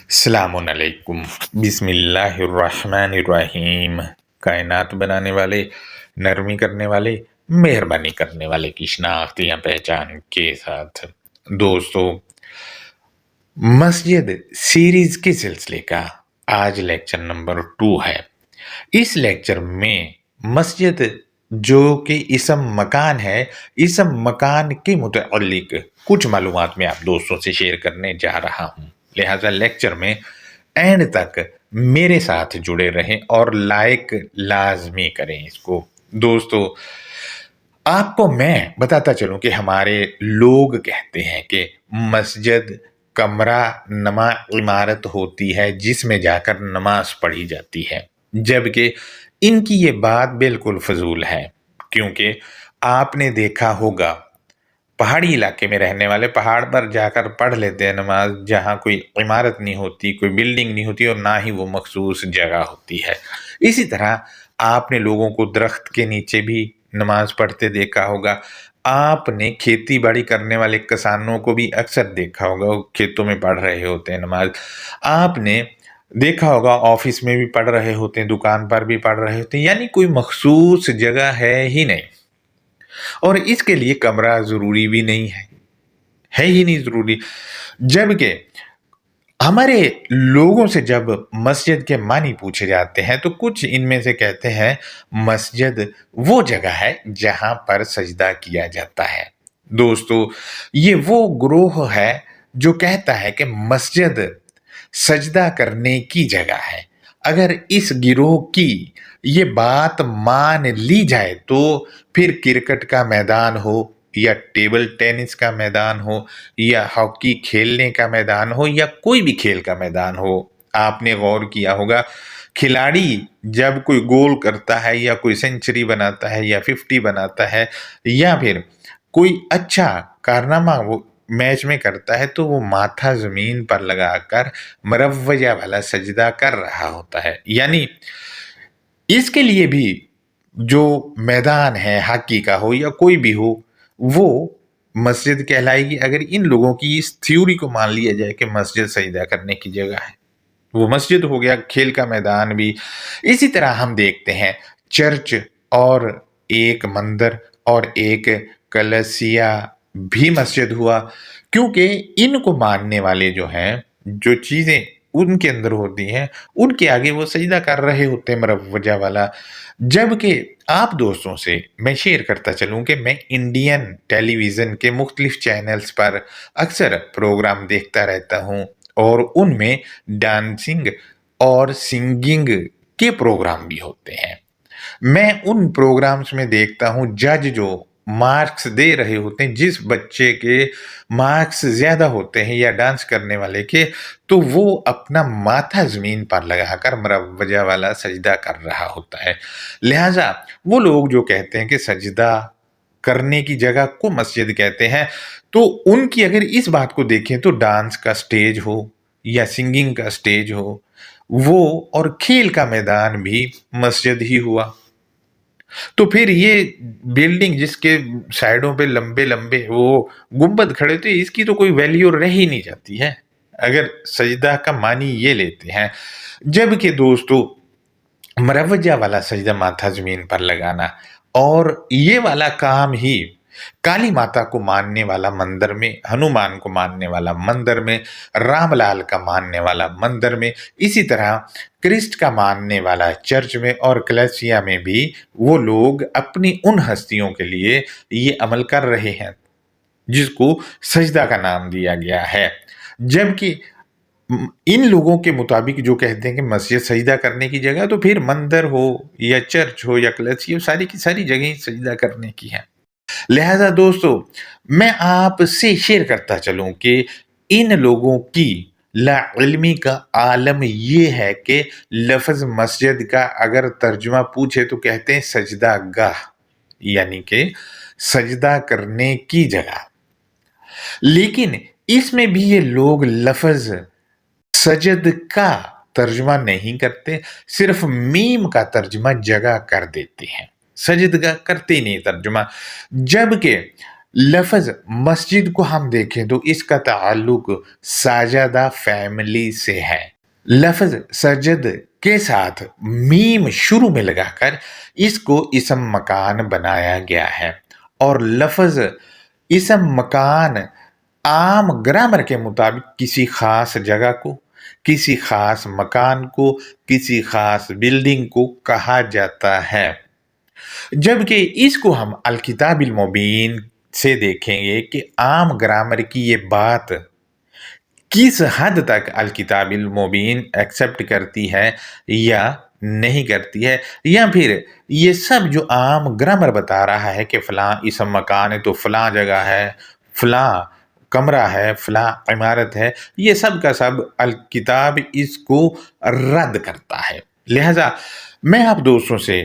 अस्सलामु अलैकुम। बिस्मिल्लाहिर्रहमानिर्रहीम। कायनात बनाने वाले, नरमी करने वाले, मेहरबानी करने वाले की शनाख्त या पहचान के साथ दोस्तों, मस्जिद सीरीज के सिलसिले का आज लेक्चर नंबर 2 है। इस लेक्चर में मस्जिद जो कि इसम मकान है, इसम मकान के मुतअल्लिक कुछ मालूमात मैं आप दोस्तों से शेयर करने जा रहा हूँ। लिहाजा लेक्चर में एंड तक मेरे साथ जुड़े रहें और लाइक लाजमी करें इसको। दोस्तों, आपको मैं बताता चलूं कि हमारे लोग कहते हैं कि मस्जिद कमरा नमा इमारत होती है जिसमें जाकर नमाज पढ़ी जाती है, जबकि इनकी ये बात बिल्कुल फजूल है। क्योंकि आपने देखा होगा, पहाड़ी इलाके में रहने वाले पहाड़ पर जाकर पढ़ लेते हैं नमाज, जहाँ कोई इमारत नहीं होती, कोई बिल्डिंग नहीं होती और ना ही वो मखसूस जगह होती है। इसी तरह आपने लोगों को दरख्त के नीचे भी नमाज पढ़ते देखा होगा। आपने खेती बाड़ी करने वाले किसानों को भी अक्सर देखा होगा, वो खेतों में पढ़ रहे होते हैं नमाज। आपने देखा होगा ऑफिस में भी पढ़ रहे होते हैं, दुकान पर भी पढ़ रहे होते हैं, यानी कोई मखसूस जगह है ही नहीं। और इसके लिए कमरा ज़रूरी भी नहीं है ही नहीं ज़रूरी। जबकि हमारे लोगों से जब मस्जिद के मानी पूछे जाते हैं तो कुछ इनमें से कहते हैं मस्जिद वो जगह है जहां पर सजदा किया जाता है। दोस्तों, ये वो ग्रोह है जो कहता है कि मस्जिद सजदा करने की जगह है। अगर इस गिरोह की ये बात मान ली जाए तो फिर क्रिकेट का मैदान हो या टेबल टेनिस का मैदान हो या हॉकी खेलने का मैदान हो या कोई भी खेल का मैदान हो, आपने गौर किया होगा, खिलाड़ी जब कोई गोल करता है या कोई सेंचुरी बनाता है या 50 बनाता है या फिर कोई अच्छा कारनामा वो मैच में करता है तो वो माथा ज़मीन पर लगाकर मरवजा वाला सजदा कर रहा होता है। यानी इसके लिए भी जो मैदान है, हॉकी का हो या कोई भी हो, वो मस्जिद कहलाएगी अगर इन लोगों की इस थ्योरी को मान लिया जाए कि मस्जिद सजदा करने की जगह है। वो मस्जिद हो गया, खेल का मैदान भी। इसी तरह हम देखते हैं चर्च और एक मंदिर और एक कलीसिया भी मस्जिद हुआ, क्योंकि इनको मानने वाले जो हैं, जो चीज़ें उनके अंदर होती हैं, उनके आगे वो सजदा कर रहे होते हैं मरवजा वाला। जबकि आप दोस्तों से मैं शेयर करता चलूँ कि मैं इंडियन टेलीविज़न के मुख्तलिफ चैनल्स पर अक्सर प्रोग्राम देखता रहता हूँ और उनमें डांसिंग और सिंगिंग के प्रोग्राम भी होते हैं। मैं उन प्रोग्राम्स में देखता हूँ जज जो मार्क्स दे रहे होते हैं, जिस बच्चे के मार्क्स ज़्यादा होते हैं या डांस करने वाले के, तो वो अपना माथा ज़मीन पर लगाकर मरवजा वाला सजदा कर रहा होता है। लिहाजा वो लोग जो कहते हैं कि सजदा करने की जगह को मस्जिद कहते हैं, तो उनकी अगर इस बात को देखें तो डांस का स्टेज हो या सिंगिंग का स्टेज हो, वो और खेल का मैदान भी मस्जिद ही हुआ। तो फिर ये बिल्डिंग जिसके साइडों पे लंबे-लंबे वो गुंबद खड़े थे, इसकी तो कोई वैल्यू रह ही नहीं जाती है, अगर सजदा का मानी ये लेते हैं। जबकि दोस्तों, मरवजा वाला सजदा माथा ज़मीन पर लगाना और ये वाला काम ही काली माता को मानने वाला मंदिर में, हनुमान को मानने वाला मंदिर में, रामलाल का मानने वाला मंदिर में, इसी तरह क्रिस्ट का मानने वाला चर्च में और कलीसिया में भी वो लोग अपनी उन हस्तियों के लिए ये अमल कर रहे हैं जिसको सजदा का नाम दिया गया है। जबकि इन लोगों के मुताबिक जो कहते हैं कि मस्जिद सजदा करने की जगह, तो फिर मंदिर हो या चर्च हो या कलीसिया, सारी की सारी जगह सजदा करने की है। लिहाजा दोस्तों, मैं आपसे शेयर करता चलूं कि इन लोगों की लाइल्मी का आलम ये है कि लफ्ज़ मस्जिद का अगर तर्जुमा पूछे तो कहते हैं सजदा गाह, यानी कि सजदा करने की जगह। लेकिन इसमें भी ये लोग लफ्ज़ सजद का तर्जुमा नहीं करते, सिर्फ मीम का तर्जुमा जगह कर देते हैं, सजदगा करते नहीं तर्जुमा। जबकि لفظ مسجد کو ہم دیکھیں تو اس کا تعلق ساجدہ فیملی سے ہے۔ لفظ سجد کے ساتھ میم شروع میں لگا کر اس کو اسم مکان بنایا گیا ہے، اور لفظ اسم مکان عام گرامر کے مطابق کسی خاص جگہ کو، کسی خاص مکان کو، کسی خاص بلڈنگ کو کہا جاتا ہے، جبکہ اس کو ہم الکتاب المبین سے دیکھیں گے کہ عام گرامر کی یہ بات کس حد تک الکتاب المبین ایکسپٹ کرتی ہے یا نہیں کرتی ہے، یا پھر یہ سب جو عام گرامر بتا رہا ہے کہ فلاں اسم مکان ہے تو فلاں جگہ ہے، فلاں کمرہ ہے، فلاں عمارت ہے، یہ سب کا سب الکتاب اس کو رد کرتا ہے۔ لہذا میں آپ دوستوں سے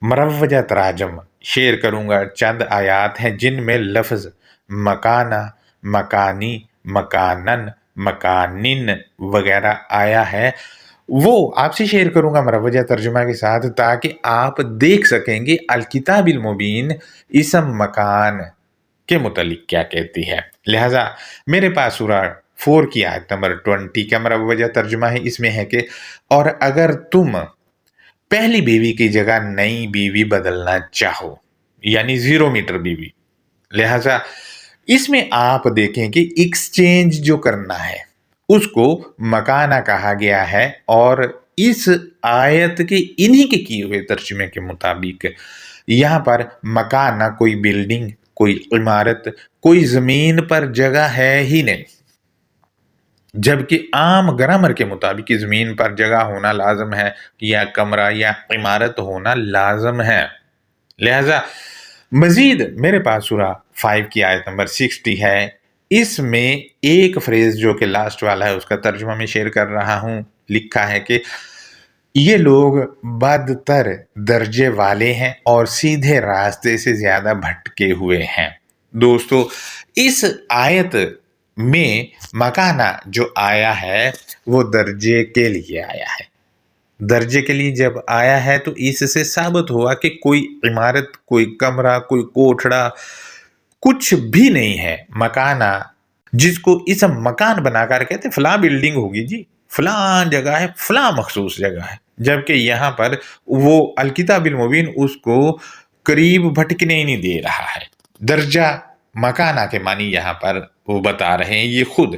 مروجہ تراجم شیئر کروں گا۔ چند آیات ہیں جن میں لفظ مکانہ، مکانی، مکانن، مکانن وغیرہ آیا ہے، وہ آپ سے شیئر کروں گا مروجہ ترجمہ کے ساتھ، تاکہ آپ دیکھ سکیں گے الکتاب المبین اسم مکان کے متعلق کیا کہتی ہے۔ لہٰذا میرے پاس سورہ 4 کی آیت نمبر 20 کا مروجہ ترجمہ ہے۔ اس میں ہے کہ اور اگر تم پہلی بیوی کی جگہ نئی بیوی بدلنا چاہو، یعنی 0 میٹر بیوی، لہٰذا اس میں آپ دیکھیں کہ ایکسچینج جو کرنا ہے اس کو مکانہ کہا گیا ہے، اور اس آیت کے انہی کے کیے ہوئے ترجمے کے مطابق یہاں پر مکانہ کوئی بلڈنگ، کوئی عمارت، کوئی زمین پر جگہ ہے ہی نہیں، جبکہ عام گرامر کے مطابق زمین پر جگہ ہونا لازم ہے، یا کمرہ یا عمارت ہونا لازم ہے۔ لہذا مزید میرے پاس سورہ 5 کی آیت نمبر 60 ہے۔ اس میں ایک فریز جو کہ لاسٹ والا ہے اس کا ترجمہ میں شیئر کر رہا ہوں۔ لکھا ہے کہ یہ لوگ بدتر درجے والے ہیں اور سیدھے راستے سے زیادہ بھٹکے ہوئے ہیں۔ دوستو، اس آیت میں مکانہ جو آیا ہے وہ درجے کے لیے آیا ہے۔ درجے کے لیے جب آیا ہے تو اس سے ثابت ہوا کہ کوئی عمارت، کوئی کمرہ، کوئی کوٹھڑا کچھ بھی نہیں ہے۔ مکانہ جس کو اسم مکان بنا کر کہتے فلاں بلڈنگ ہوگی جی، فلاں جگہ ہے، فلاں مخصوص جگہ ہے، جبکہ یہاں پر وہ الکتاب المبین اس کو قریب بھٹکنے ہی نہیں دے رہا ہے۔ درجہ مکانہ کے معنی یہاں پر وہ بتا رہے ہیں یہ خود۔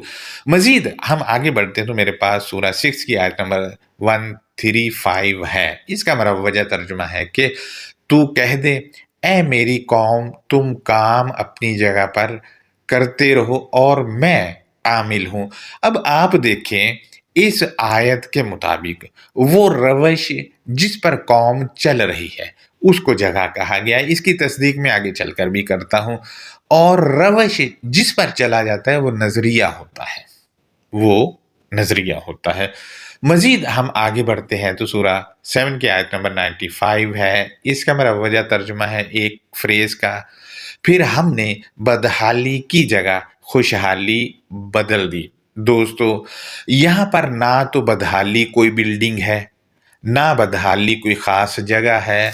مزید ہم آگے بڑھتے ہیں تو میرے پاس سورہ 6 کی آیت نمبر 135 ہے۔ اس کا مروجہ ترجمہ ہے کہ تو کہہ دے اے میری قوم، تم کام اپنی جگہ پر کرتے رہو اور میں عامل ہوں۔ اب آپ دیکھیں اس آیت کے مطابق وہ روش جس پر قوم چل رہی ہے اس کو جگہ کہا گیا ہے۔ اس کی تصدیق میں آگے چل کر بھی کرتا ہوں۔ اور روش جس پر چلا جاتا ہے وہ نظریہ ہوتا ہے، وہ نظریہ ہوتا ہے۔ مزید ہم آگے بڑھتے ہیں تو سورہ 7 کی آیت نمبر 95 ہے۔ اس کا مروجہ ترجمہ ہے ایک فریز کا، پھر ہم نے بدحالی کی جگہ خوشحالی بدل دی۔ دوستو، یہاں پر نہ تو بدحالی کوئی بلڈنگ ہے، نہ بدحالی کوئی خاص جگہ ہے،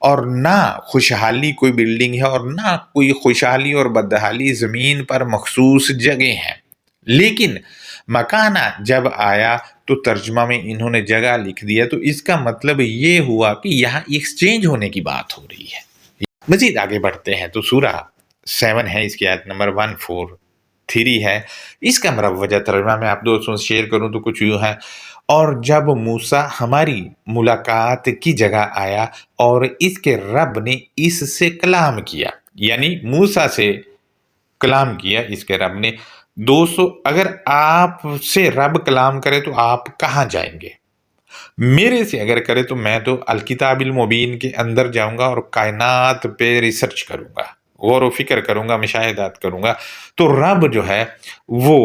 اور نہ خوشحالی کوئی بلڈنگ ہے، اور نہ کوئی خوشحالی اور بدحالی زمین پر مخصوص جگہ ہیں۔ لیکن مکانہ جب آیا تو ترجمہ میں انہوں نے جگہ لکھ دیا، تو اس کا مطلب یہ ہوا کہ یہاں ایکسچینج ہونے کی بات ہو رہی ہے۔ مزید آگے بڑھتے ہیں تو سورہ 7 ہے، اس کی آیت نمبر 143 ہے۔ اس کا مروجہ ترجمہ میں آپ دوستوں سے شیئر کروں تو کچھ یوں ہے، اور جب موسیٰ ہماری ملاقات کی جگہ آیا اور اس کے رب نے اس سے کلام کیا، یعنی موسیٰ سے کلام کیا اس کے رب نے۔ دوستو، اگر آپ سے رب کلام کرے تو آپ کہاں جائیں گے؟ میرے سے اگر کرے تو میں تو الکتاب المبین کے اندر جاؤں گا اور کائنات پہ ریسرچ کروں گا، غور و فکر کروں گا، مشاہدات کروں گا، تو رب جو ہے وہ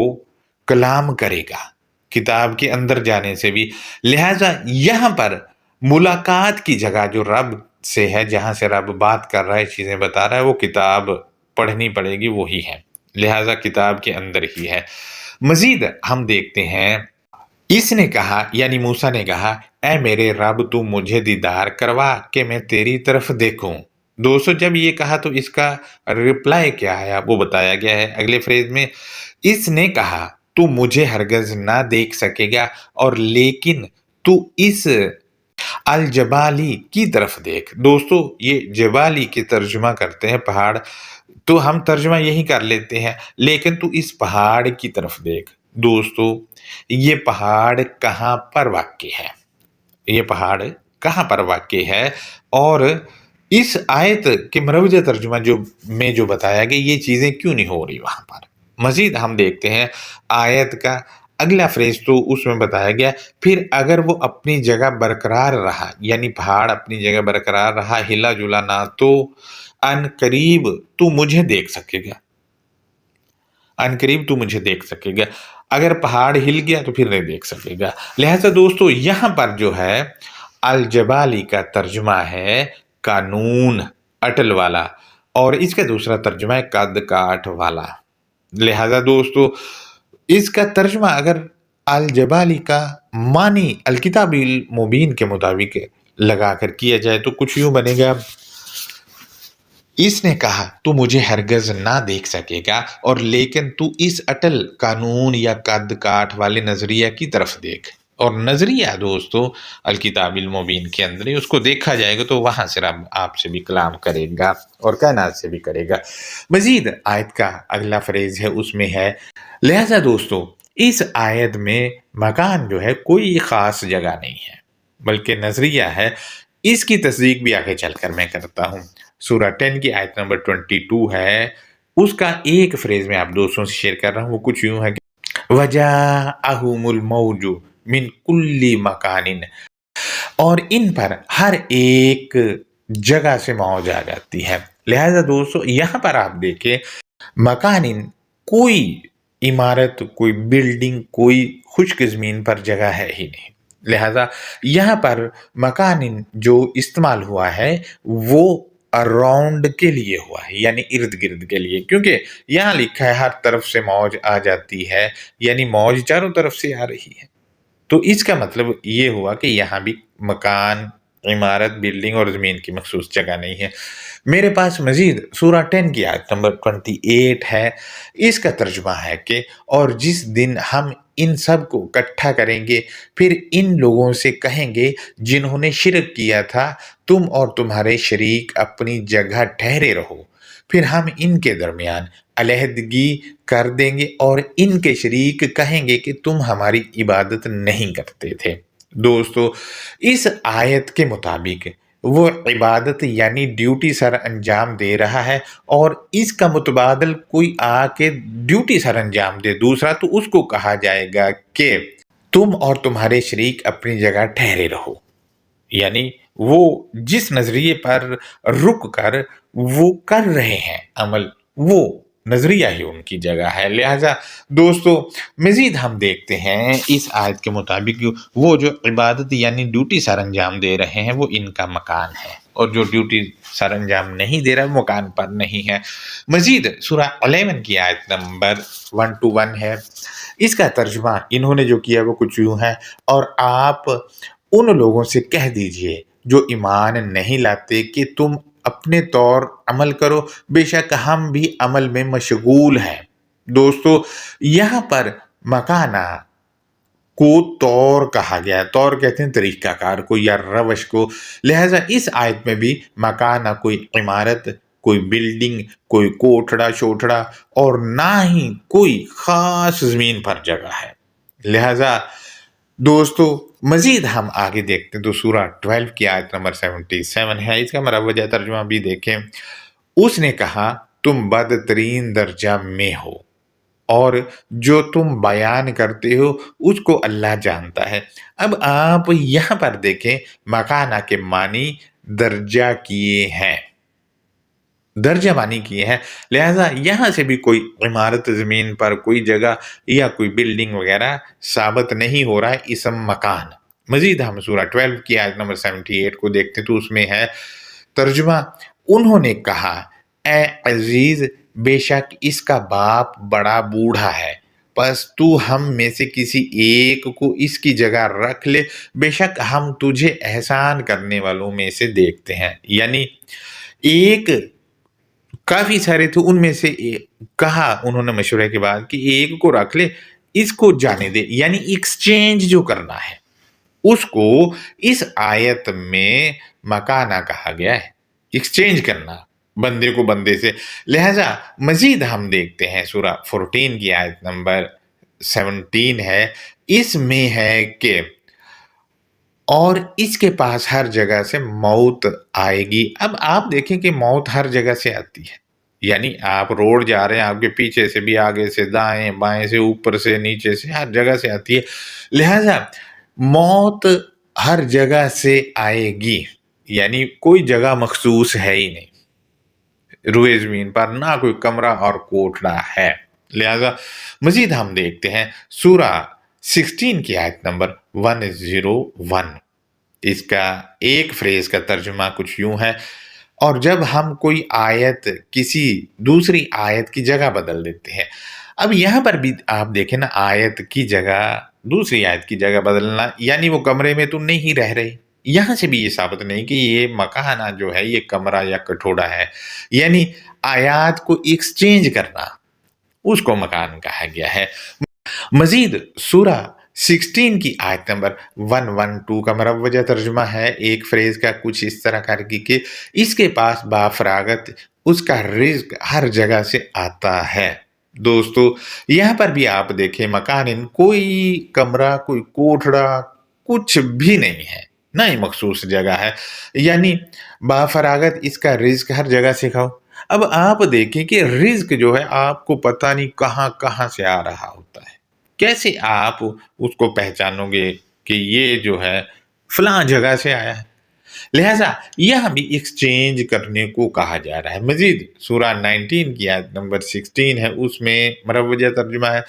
کلام کرے گا کتاب کے اندر جانے سے بھی۔ لہٰذا یہاں پر ملاقات کی جگہ جو رب سے ہے، جہاں سے رب بات کر رہا ہے، چیزیں بتا رہا ہے، وہ کتاب پڑھنی پڑے گی، وہی ہے، لہٰذا کتاب کے اندر ہی ہے۔ مزید ہم دیکھتے ہیں، اس نے کہا یعنی موسیٰ نے کہا اے میرے رب تو مجھے دیدار کروا کہ میں تیری طرف دیکھوں۔ दोस्तों जब ये कहा तो इसका रिप्लाई क्या है वो बताया गया है अगले फ्रेज में। इसने कहा तू मुझे हरगिज़ ना देख सकेगा और लेकिन तू इस अल-जबाली की तरफ देख। दोस्तों ये जबाली की तर्जुमा करते हैं पहाड़, तो हम तर्जुमा यही कर लेते हैं, लेकिन तू इस पहाड़ की तरफ देख। दोस्तों ये पहाड़ कहाँ पर वाक़ई है? ये पहाड़ कहाँ पर वाक़ई है? और इस आयत के मरवजा तर्जुमा जो बताया गया ये चीज़ें क्यों नहीं हो रही वहाँ पर? मज़ीद हम देखते हैं आयत का अगला फ्रेज़ तो उसमें बताया गया फिर अगर वो अपनी जगह बरकरार रहा यानी पहाड़ अपनी जगह बरकरार रहा, हिला-जुला ना तो अनकरीब तू मुझे देख सकेगा। अनकरीब तू मुझे देख सकेगा। अगर पहाड़ हिल गया तो फिर नहीं देख सकेगा। लिहाज़ा दोस्तों यहाँ पर जो है अल-जबाली का तर्जुमा है कानून, अटल वाला और इसका दूसरा तर्जुमा है कद-काठ वाला। लिहाज़ा दोस्तों इसका तर्जुमा अगर अल-जबाली का मानी अल-किताबिल मुबीन के मुताबिक लगाकर किया जाए तो कुछ यूँ बनेगा इसने कहा तू मुझे हरगिज़ ना देख सकेगा और लेकिन तू इस अटल कानून या कद-काठ वाले नज़रिया की तरफ देख। और नज़रिया दोस्तों अल-किताबिल मुबीन के अंदर ही उसको देखा जाएगा तो वहाँ से रब आपसे भी कलाम करेगा और कायनात से भी करेगा। मज़ीद आयत का अगला फ्रेज़ है उसमें है लिहाज़ा दोस्तों इस आयत में मकान जो है कोई ख़ास जगह नहीं है, बल्कि नज़रिया है। इसकी तस्दीक भी आगे चलकर मैं करता हूँ। सूरह 10 की आयत नंबर 22 है, उसका एक फ्रेज़ मैं आप दोस्तों से शेयर कर रहा हूँ, वो कुछ यूँ है कि वजाअहुमुल मौजु मिन कुल्ली मकानिन और इन पर हर एक जगह से मौज आ जाती है। लिहाज़ा दोस्तों यहाँ पर आप देखें मकानिन कोई इमारत, कोई बिल्डिंग, कोई खुश्क ज़मीन पर जगह है ही नहीं। लिहाज़ा यहाँ पर मकानिन जो इस्तेमाल हुआ है वो अराउंड के लिए हुआ है यानी इर्द-गिर्द के लिए क्योंकि यहाँ लिखा है हर तरफ से मौज आ जाती है यानी मौज चारों तरफ से आ रही है। तो इसका मतलब ये हुआ कि यहाँ भी मकान, इमारत, बिल्डिंग और ज़मीन की मखसूस जगह नहीं है। मेरे पास मज़ीद सूरह 10 की आयत नंबर 28 है, इसका तर्जुमा है कि और जिस दिन हम इन सब को इकट्ठा करेंगे, फिर इन लोगों से कहेंगे जिन्होंने शिरक किया था, तुम और तुम्हारे शरीक अपनी जगह ठहरे रहो। फिर हम इनके दरमियान अलहदगी कर देंगे और इनके शरीक कहेंगे कि तुम हमारी इबादत नहीं करते थे। दोस्तों इस आयत के मुताबिक वो इबादत यानी ड्यूटी सर अंजाम दे रहा है और इसका मुतबादल कोई आके ड्यूटी सर अंजाम दे दूसरा तो उसको कहा जाएगा कि तुम और तुम्हारे शरीक अपनी जगह ठहरे रहो। यानी वो जिस नज़रिए पर रुक कर वो कर रहे हैं अमल, वो नज़रिया ही उनकी जगह है। लिहाज़ा दोस्तों मज़ीद हम देखते हैं इस आयत के मुताबिक वो जो इबादत यानी ड्यूटी सर अंजाम दे रहे हैं वो इनका मकान है और जो ड्यूटी सर अंजाम नहीं दे रहा है वो मकान पर नहीं है। मज़ीद सूरह 11 की आयत नंबर 1 to 1 है, इसका तर्जुमा इन्होंने जो किया वो कुछ यूँ है और आप उन लोगों से कह दीजिए जो ईमान नहीं लाते कि तुम अपने तौर अमल करो, बेशक हम भी अमल में मशगूल हैं। दोस्तों यहाँ पर मकाना को तौर कहा गया है। तौर कहते हैं तरीक़ाकार को या रवश को। लिहाज़ा इस आयत में भी मकाना कोई इमारत, कोई बिल्डिंग, कोई कोठड़ा-शोठड़ा और ना ही कोई ख़ास ज़मीन पर जगह है। लिहाज़ा दोस्तों मज़ीद हम आगे देखते हैं तो सूरह 12 की आयत नंबर 77 है, इसका मरवजा तर्जुमा भी देखें। उसने कहा तुम बदतरीन दर्जा में हो और जो तुम बयान करते हो उसको अल्लाह जानता है। अब आप यहाँ पर देखें मकाना के मानी दर्जा किए हैं, दर्जा मानी किए हैं। लिहाजा यहाँ से भी कोई इमारत ज़मीन पर कोई जगह या कोई बिल्डिंग वगैरह साबित नहीं हो रहा है इसम मकान। मज़ीद हम सूरह 12 की आयत नंबर 78 को देखते तो उसमें है तर्जुमा उन्होंने कहा ए अज़ीज़ बेशक इसका बाप बड़ा बूढ़ा है, बस तू हम में से किसी एक को इसकी जगह रख ले, बेशक हम तुझे एहसान करने वालों में से देखते हैं। यानी एक काफ़ी सारे थे, उनमें से कहा उन्होंने मशवरे के बाद कि एक को रख ले, इसको जाने दे। यानी एक्सचेंज जो करना है, उसको इस आयत में मकाना कहा गया है, एक्सचेंज करना बंदे को बंदे से। लिहाजा मजीद हम देखते हैं सूरा 14 की आयत नंबर 17 है, इसमें है कि और इसके पास हर जगह से मौत आएगी। अब आप देखें कि मौत हर जगह से आती है, यानी आप रोड जा रहे हैं, आपके पीछे से भी, आगे से, दाएं बाएं से, ऊपर से, नीचे से, हर जगह से आती है। लिहाजा मौत हर जगह से आएगी, यानी कोई जगह मखसूस है ही नहीं रुए ज़मीन पर, ना कोई कमरा और कोठड़ा है। लिहाजा मज़ीद हम देखते हैं सूरा 16 की आयत नंबर 101। इसका एक फ्रेज़ का तर्जुमा कुछ यूँ है, और जब हम कोई आयत किसी दूसरी आयत की जगह बदल देते हैं। अब यहाँ पर भी आप देखें ना, आयत की जगह दूसरी आयत की जगह बदलना, यानी वो कमरे में तो नहीं रह रहे। यहाँ से भी ये साबित नहीं कि ये मकाना जो है ये कमरा या कठोड़ा है, यानी आयात को एक्सचेंज करना, उसको मकान कहा गया है। मजीद सूरा 16 की आयत नंबर 112 का मुरव्वजा तर्जुमा है एक फ्रेज का कुछ इस तरह करके कि इसके पास बाफरागत उसका रिज्क हर जगह से आता है। दोस्तों यहाँ पर भी आप देखें, मकान कोई कमरा, कोई कोठड़ा, कुछ भी नहीं है, ना ही मखसूस जगह है, यानी बाफरागत इसका रिज्क हर जगह से खाओ। अब आप देखें कि रिज्क जो है आपको पता नहीं कहाँ कहाँ से आ रहा होता है, कैसे आप उसको पहचानोगे कि ये जो है फलां जगह से आया है। लिहाजा यह भी एक्सचेंज करने को कहा जा रहा है। मजीद सूरा 19 की आयत नंबर 16 है, उसमें मुरव्वजा तर्जुमा है,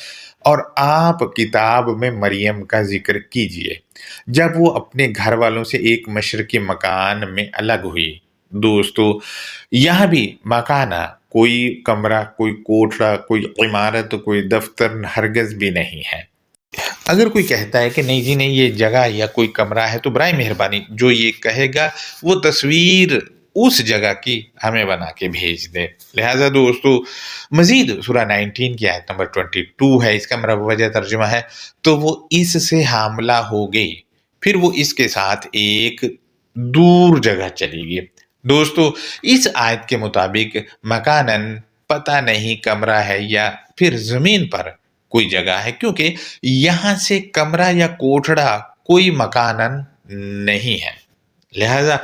और आप किताब में मरियम का जिक्र कीजिए जब वो अपने घर वालों से एक मशरकी मकान में अलग हुई। दोस्तों यह भी मकाना कोई कमरा, कोई कोठड़ा, कोई इमारत, कोई दफ्तर हरगज भी नहीं है। अगर कोई कहता है कि नहीं जी नहीं ये जगह या कोई कमरा है, तो बराए मेहरबानी जो ये कहेगा वो तस्वीर उस जगह की हमें बना के भेज दे। लिहाजा दोस्तों मजीद सूरा 19 की आयत नंबर 22 है, इसका मुरव्वजा तर्जुमा है, तो वो इससे हामला हो गई, फिर वो इसके साथ एक दूर जगह चली गई। दोस्तों इस आयत के मुताबिक मकानन पता नहीं कमरा है या फिर जमीन पर कोई जगह है, क्योंकि यहाँ से कमरा या कोठड़ा कोई मकानन नहीं है। लिहाजा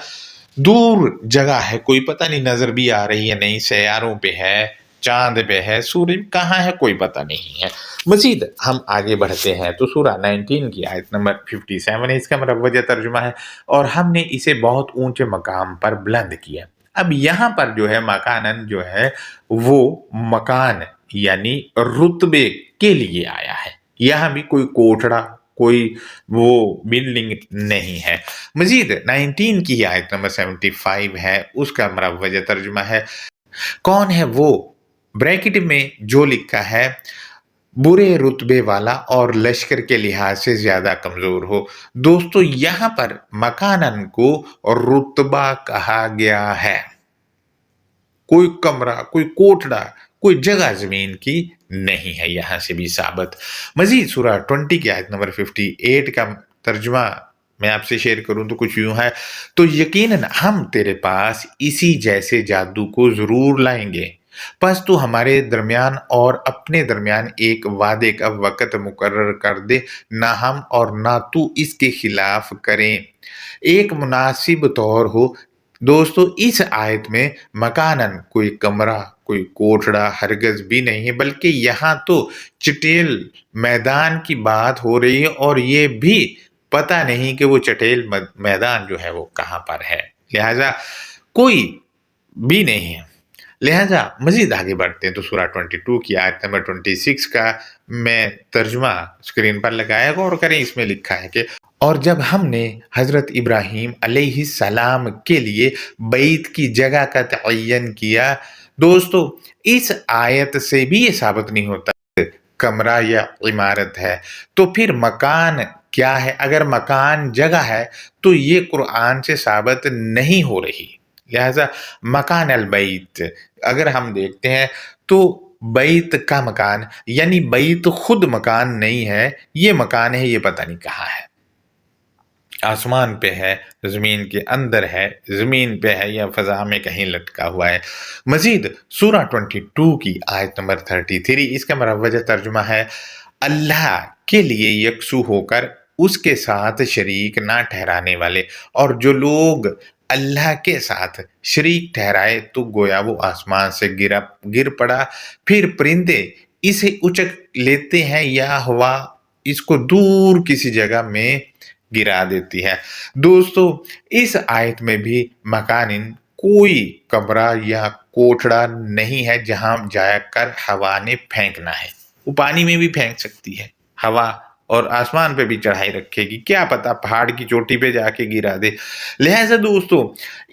दूर जगह है, कोई पता नहीं, नजर भी आ रही है नहीं, सैयारों पे है, चांद पे है, सूरज कहाँ है कोई पता नहीं है। मजीद हम आगे बढ़ते हैं तो सूरा 19 की आयत नंबर 57 है, इसका मुरव्वजा तर्जुमा है, और हमने इसे बहुत ऊंचे मकाम पर बुलंद किया। अब यहाँ पर जो है मकानन जो है वो मकान यानी रुतबे के लिए आया है, यहाँ भी कोई कोठड़ा, कोई वो बिल्डिंग नहीं है। मजीद 19 की आयत नंबर 75 है, उसका मुरव्वजा तर्जुमा है, कौन है वो ब्रैकेट में जो लिखा है बुरे रुतबे वाला और लश्कर के लिहाज से ज्यादा कमजोर हो। दोस्तों यहाँ पर मकानन को रुतबा कहा गया है, कोई कमरा, कोई कोठड़ा, कोई जगह जमीन की नहीं है, यहां से भी साबित। मजीद सूरा 20 की आयत नंबर 58 का तर्जुमा मैं आपसे शेयर करूं तो कुछ यूं है, तो यकीनन हम तेरे पास इसी जैसे जादू को जरूर लाएंगे, बस तू हमारे दरमियान और अपने दरमियान एक वादे का वक़्त मुकर्रर कर दे, ना हम और ना तू इसके खिलाफ करें, एक मुनासिब तौर हो। दोस्तों इस आयत में मकानन कोई कमरा, कोई कोठड़ा हरगज भी नहीं है, बल्कि यहाँ तो चटेल मैदान की बात हो रही है, और ये भी पता नहीं कि वो चटेल मैदान जो है वो कहाँ पर है। लिहाजा कोई भी नहीं है। लिहाजा मजीद आगे बढ़ते हैं तो सूरा 22 की आयत नंबर 26 का मैं तर्जुमा स्क्रीन पर लगाया, गौर करें, इसमें लिखा है कि और जब हमने हजरत इब्राहीम अलैहिस्सलाम के लिए बैत की जगह का तयन किया। दोस्तों इस आयत से भी ये साबित नहीं होता कमरा या इमारत है, तो फिर मकान क्या है? अगर मकान जगह है तो ये कुरान से साबित नहीं हो रही। لہذا مکان البیت اگر ہم دیکھتے ہیں تو بیت کا مکان، یعنی بیت خود مکان نہیں ہے، یہ مکان ہے، یہ پتہ نہیں کہاں ہے، آسمان پہ ہے، زمین کے اندر ہے، زمین پہ ہے یا فضا میں کہیں لٹکا ہوا ہے۔ مزید سورہ 22 کی آیت نمبر 33، اس کا مروجہ ترجمہ ہے اللہ کے لیے یکسو ہو کر اس کے ساتھ شریک نہ ٹھہرانے والے، اور جو لوگ اللہ کے ساتھ شریک ٹھہرائے تو گویا وہ آسمان سے گر پڑا، پھر پرندے اسے اچک لیتے ہیں یا ہوا اس کو دور کسی جگہ میں گرا دیتی ہے۔ دوستو اس آیت میں بھی مکانن کوئی کمرہ یا کوٹڑا نہیں ہے جہاں جا کر ہوا نے پھینکنا ہے، وہ پانی میں بھی پھینک سکتی ہے ہوا، اور آسمان پہ بھی چڑھائی رکھے گی، کیا پتا پہاڑ کی چوٹی پہ جا کے گرا دے۔ لہذا دوستو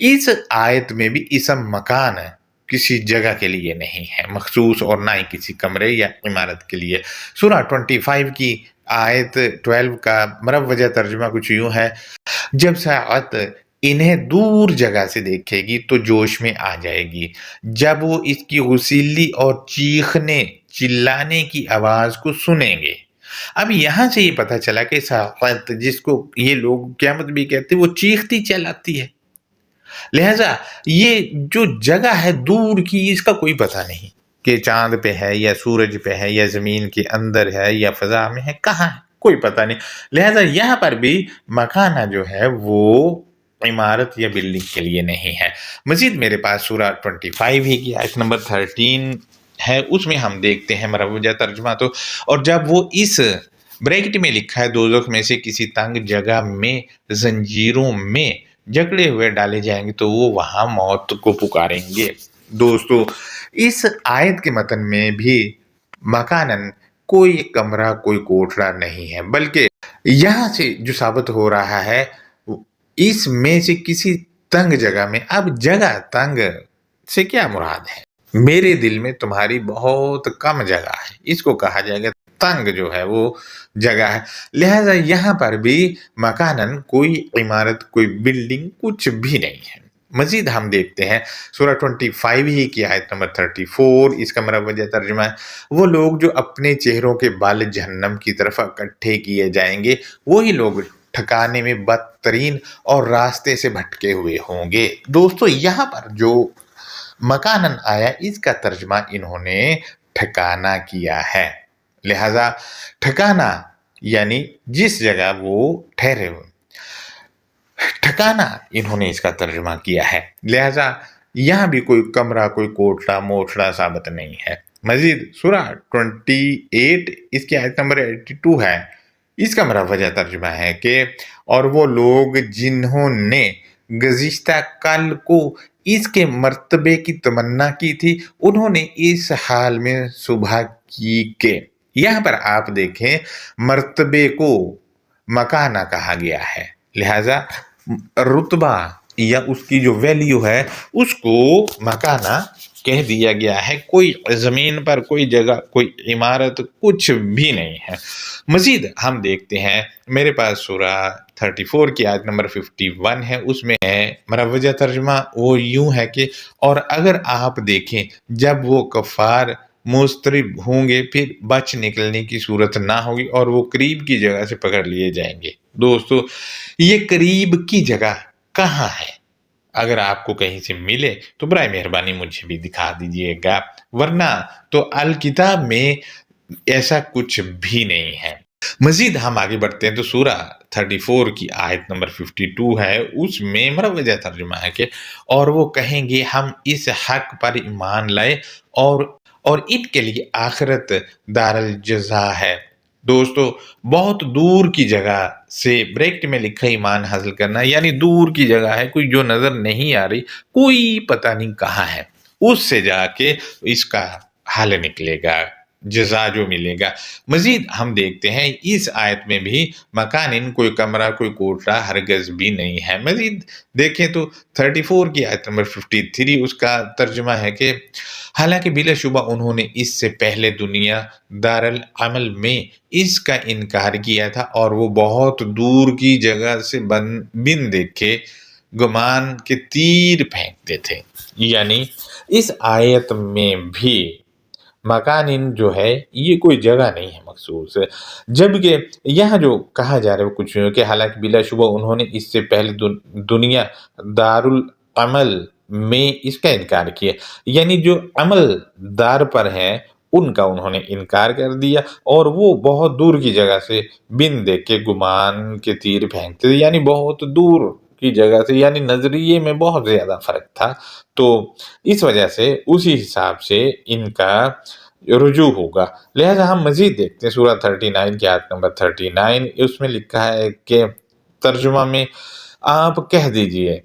اس آیت میں بھی اسم مکان کسی جگہ کے لیے نہیں ہے مخصوص، اور نہ ہی کسی کمرے یا عمارت کے لیے۔ سورہ 25 کی آیت 12 کا مروجہ ترجمہ کچھ یوں ہے، جب ساعت انہیں دور جگہ سے دیکھے گی تو جوش میں آ جائے گی، جب وہ اس کی غسیلی اور چیخنے چلانے کی آواز کو سنیں گے۔ اب یہاں سے یہ پتہ چلا کہ ساعت جس کو یہ لوگ قیامت بھی کہتے ہیں، وہ چیختی چلاتی ہے، لہذا یہ جو جگہ ہے دور کی، اس کا کوئی پتہ نہیں کہ چاند پہ ہے یا سورج پہ ہے یا زمین کے اندر ہے یا فضا میں ہے، کہاں ہے کوئی پتہ نہیں۔ لہذا یہاں پر بھی مکانہ جو ہے وہ عمارت یا بلڈنگ کے لیے نہیں ہے۔ مزید میرے پاس سورہ 25 ہی کی آیت نمبر 13 ہے، اس میں ہم دیکھتے ہیں مروجہ ترجمہ تو، اور جب وہ اس بریکٹ میں لکھا ہے دوزخ میں سے کسی تنگ جگہ میں زنجیروں میں جکڑے ہوئے ڈالے جائیں گے تو وہ وہاں موت کو پکاریں گے۔ دوستو اس آیت کے متن میں بھی مکانن کوئی کمرہ کوئی کوٹڑا نہیں ہے، بلکہ یہاں سے جو ثابت ہو رہا ہے اس میں سے کسی تنگ جگہ میں، اب جگہ تنگ سے کیا مراد ہے؟ میرے دل میں تمہاری بہت کم جگہ ہے، اس کو کہا جائے گا تنگ جو ہے وہ جگہ ہے۔ لہذا یہاں پر بھی مکانن کوئی عمارت کوئی بلڈنگ کچھ بھی نہیں ہے۔ مزید ہم دیکھتے ہیں سورہ 25 ہی کی آیت نمبر 34، اس کا مروجہ ترجمہ ہے، وہ لوگ جو اپنے چہروں کے بال جہنم کی طرف اکٹھے کیے جائیں گے، وہی لوگ ٹھکانے میں بدترین اور راستے سے بھٹکے ہوئے ہوں گے۔ دوستو یہاں پر جو مکانن آیا اس کا ترجمہ انہوں نے ٹھکانہ کیا ہے، لہذا ٹھکانہ یعنی جس جگہ وہ ٹھہرے ہوئے، ٹھکانہ انہوں نے اس کا ترجمہ کیا ہے، لہذا یہاں بھی کوئی کمرہ کوئی کوٹڑا موٹڑا ثابت نہیں ہے۔ مزید سورہ 28 اس کی آیت نمبر 82 ہے، اس کا مروجہ ترجمہ ہے کہ اور وہ لوگ جنہوں نے گزشتہ کل کو اس کے مرتبے کی تمنا کی تھی، انہوں نے اس حال میں صبح کی کہ، یہاں پر آپ دیکھیں مرتبے کو مکانہ کہا گیا ہے، لہذا رتبہ یا اس کی جو ویلیو ہے اس کو مکانہ کہہ دیا گیا ہے، کوئی زمین پر کوئی جگہ کوئی عمارت کچھ بھی نہیں ہے۔ مزید ہم دیکھتے ہیں میرے پاس سورہ 34 کی آیت نمبر 51 ہے، اس میں ہے مروجہ ترجمہ وہ یوں ہے کہ اور اگر آپ دیکھیں جب وہ کفار مضطرب ہوں گے پھر بچ نکلنے کی صورت نہ ہوگی اور وہ قریب کی جگہ سے پکڑ لیے جائیں گے۔ دوستو یہ قریب کی جگہ کہاں ہے؟ اگر آپ کو کہیں سے ملے تو برائے مہربانی مجھے بھی دکھا دیجئے گا، ورنہ تو الکتاب میں ایسا کچھ بھی نہیں ہے۔ مزید ہم آگے بڑھتے ہیں تو سورہ 34 کی آیت نمبر 52 ہے، اس میں مروجہ ترجمہ ہے کہ اور وہ کہیں گے ہم اس حق پر ایمان لائے اور ان کے لیے آخرت دار الجزا ہے۔ دوستو بہت دور کی جگہ سے بریکٹ میں لکھا ایمان حاصل کرنا، یعنی دور کی جگہ ہے، کوئی جو نظر نہیں آ رہی، کوئی پتہ نہیں کہاں ہے، اس سے جا کے اس کا حل نکلے گا، جزا جو ملے گا۔ مزید ہم دیکھتے ہیں اس آیت میں بھی مکانن کوئی کمرہ کوئی کوٹڑا ہرگز بھی نہیں ہے۔ مزید دیکھیں تو 34 کی آیت نمبر 53 اس کا ترجمہ ہے کہ حالانکہ بلا شبہ انہوں نے اس سے پہلے دنیا دارالعمل میں اس کا انکار کیا تھا اور وہ بہت دور کی جگہ سے بن دیکھے गुमान के तीर फेंकते थे। यानी इस आयत में भी मकानिन जो है ये कोई जगह नहीं है मखसूस, जबकि यहाँ जो कहा जा रहा है वो कुछ यूँ है कि हालांकि बिलाशुबा उन्होंने इससे पहले दुनिया दारुल अमल में इसका इनकार किया, यानी जो अमल दार पर हैं उनका उन्होंने इनकार कर दिया और वो बहुत दूर की जगह से बिन देख के गुमान के तीर फेंकते थे, यानी बहुत दूर की जगह से, यानी नजरिए में बहुत ज्यादा फर्क था। तो इस वजह से उसी हिसाब से इनका रुजू होगा। लिहाजा हम मजीद देखते हैं सूरह 39 की आयत नंबर 39, उसमें लिखा है कि तर्जुमा में आप कह दीजिए,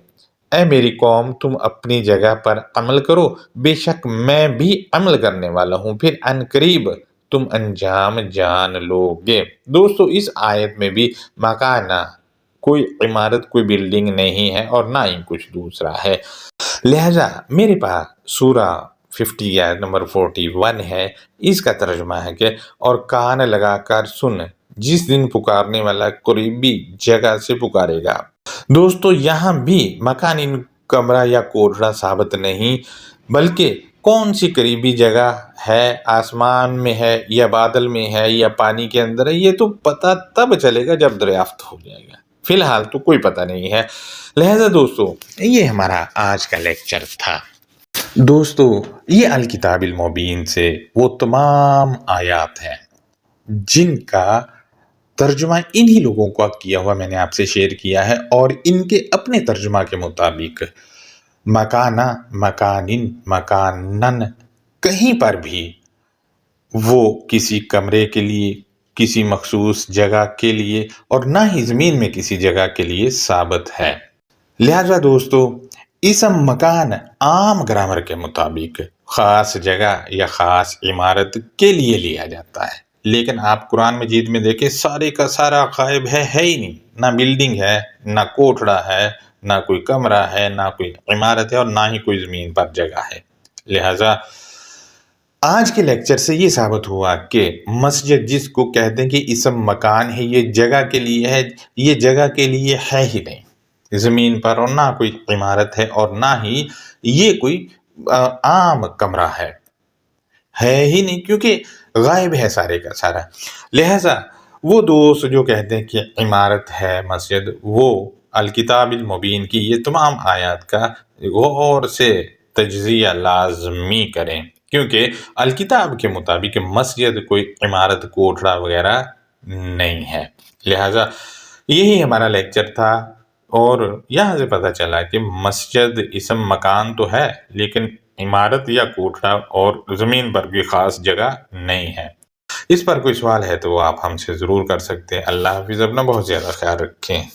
ऐ मेरी कौम तुम अपनी जगह पर अमल करो, बेशक मैं भी अमल करने वाला हूँ, फिर अनकरीब तुम अंजाम जान लोगे। दोस्तों इस आयत में भी मकाना कोई इमारत, कोई बिल्डिंग नहीं है और ना ही कुछ दूसरा है। लिहाजा मेरे पास सूरा 50 आयत नंबर 41 है, इसका तर्जुमा है कि और कान लगाकर सुन, जिस दिन पुकारने वाला करीबी जगह से पुकारेगा। दोस्तों यहाँ भी मकान इन कमरा या कोठरा साबित नहीं, बल्कि कौन सी करीबी जगह है, आसमान में है या बादल में है या पानी के अंदर है, ये तो पता तब चलेगा जब दरियाफ्त हो जाएगा। फिलहाल तो कोई पता नहीं है। लिहाजा दोस्तों ये हमारा आज का लेक्चर था। दोस्तों ये अल किताबिल मुबीन से वो तमाम आयात हैं जिनका तर्जुमा इन्हीं लोगों का किया हुआ मैंने आपसे शेयर किया है, और इनके अपने तर्जुमा के मुताबिक मकाना, मकानिन, मकानन कहीं पर भी वो किसी कमरे के लिए, किसी मखसूस जगह के लिए और ना ही ज़मीन में किसी जगह के लिए साबित है। लिहाजा दोस्तों इसम मकान आम ग्रामर के मुताबिक ख़ास जगह या ख़ास इमारत के लिए लिया जाता है, लेकिन आप कुरान मजीद में देखें सारे का सारा गायब है ही नहीं। ना बिल्डिंग है, ना कोठड़ा है, ना कोई कमरा है, ना कोई इमारत है और ना ही कोई ज़मीन पर जगह है। लिहाजा आज के लेक्चर से ये साबित हुआ कि मस्जिद जिसको कहते हैं कि इसम मकान है, ये जगह के लिए है, ये जगह के लिए है ही नहीं ज़मीन पर, और ना कोई इमारत है और ना ही ये कोई आम कमरा है ही नहीं, क्योंकि गायब है सारे का सारा। लिहाजा वो दोस्त जो कहते हैं कि इमारत है मस्जिद, वो अल किताबिल मुबीन की ये तमाम आयत का गौर से तज्ज़िया लाज़मी करें, क्योंकि अल किताब के मुताबिक मस्जिद कोई इमारत, कोठड़ा वगैरह नहीं है। लिहाजा यही हमारा लेक्चर था, और यहाँ से पता चला कि मस्जिद इसम मकान तो है, लेकिन इमारत या कोठरा और ज़मीन पर कोई ख़ास जगह नहीं है। इस पर कोई सवाल है तो आप हमसे ज़रूर कर सकते हैं। अल्लाह हाफ़िज़, अपना बहुत ज़्यादा ख्याल रखें।